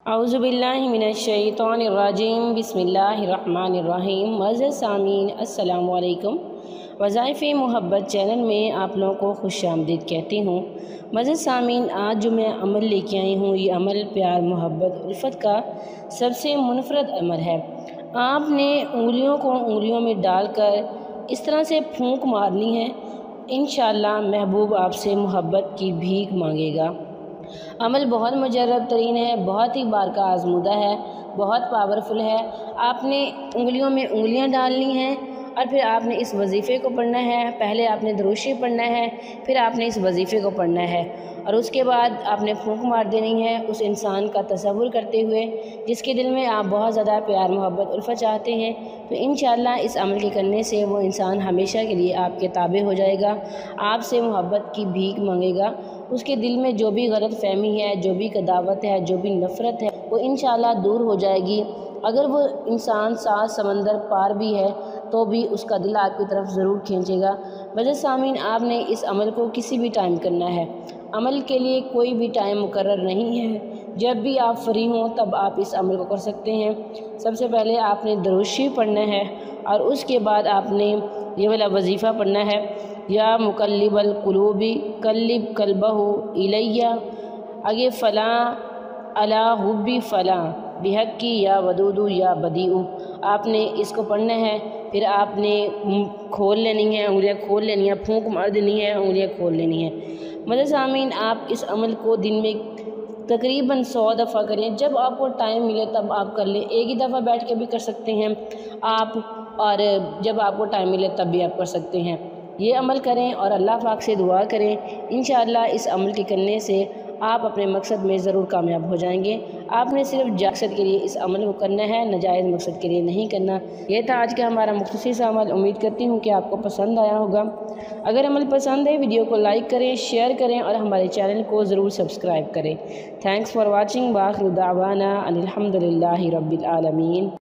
औज़ुबिल्लाहि मिनश्शैतानिर्रजीम बिस्मिल्लाहिर्रहमानिर्रहीम। मज़ीद सामीन अस्सलामु अलैकुम। वज़ाइफ़े मोहब्बत चैनल में आप लोगों को खुशामदीद कहती हूँ। मज़ीद सामीन, आज जो मैं अमल लेके आई हूँ, ये अमल प्यार मोहब्बत उल्फ़त का सबसे मुनफ़रद अमल है। आपने उंगलियों को उंगलियों में डालकर इस तरह से फूंक मारनी है। इंशाअल्लाह महबूब आपसे मोहब्बत की भीख मांगेगा। अमल बहुत मुजर्रब तरीन है, बहुत ही बार का आजमूदा है, बहुत पावरफुल है। आपने उंगलियों में उंगलियां डालनी हैं और फिर आपने इस वजीफ़े को पढ़ना है। पहले आपने दुरूद शरीफ पढ़ना है, फिर आपने इस वजीफ़े को पढ़ना है और उसके बाद आपने फूंक मार देनी है उस इंसान का तसव्वुर करते हुए जिसके दिल में आप बहुत ज़्यादा प्यार मोहब्बत उल्फ़त चाहते हैं। तो इंशाअल्लाह इस अमल के करने से वो इंसान हमेशा के लिए आपके ताबे हो जाएगा, आपसे मोहब्बत की भीख मांगेगा। उसके दिल में जो भी गलत फहमी है, जो भी कदावत है, जो भी नफ़रत है, वो इंशाअल्लाह दूर हो जाएगी। अगर वो इंसान 7 समंदर पार भी है तो भी उसका दिल आपकी तरफ ज़रूर खींचेगा। वजह सामीन, आपने इस अमल को किसी भी टाइम करना है। अमल के लिए कोई भी टाइम मुकर्रर नहीं है। जब भी आप फ्री हों तब आप इस अमल को कर सकते हैं। सबसे पहले आपने दुरूद शरीफ पढ़ना है और उसके बाद आपने ये वाला वजीफ़ा पढ़ना है, या मुकल्लिबल कुलूबी कल्लिब कल्बहु इलैया आगे फ़ला अला हुब्बी फ़ला बिहक्की या वदूदू या बदीउ। आपने इसको पढ़ना है, फिर आपने खोल लेनी है, उंगलियां खोल लेनी है, फूंक मार देनी है, उंगलियां खोल लेनी है। मतलब सामीन, आप इस अमल को दिन में तकरीबन 100 दफ़ा करें। जब आपको टाइम मिले तब आप कर लें। एक ही दफ़ा बैठ के भी कर सकते हैं आप, और जब आपको टाइम मिले तब भी आप कर सकते हैं। ये अमल करें और अल्लाह पाक से दुआ करें। इंशाअल्लाह इस अमल के करने से आप अपने मकसद में ज़रूर कामयाब हो जाएंगे। आपने सिर्फ मकसद के लिए इस अमल को करना है, नाजायज़ मकसद के लिए नहीं करना। यह था आज का हमारा मुख्तसर सा अमल। उम्मीद करती हूँ कि आपको पसंद आया होगा। अगर अमल पसंद है, वीडियो को लाइक करें, शेयर करें और हमारे चैनल को ज़रूर सब्सक्राइब करें। Thanks for watching. बाखिर दावाना अनिल हम्दुलिल्लाहि रब्बिल आलमीन।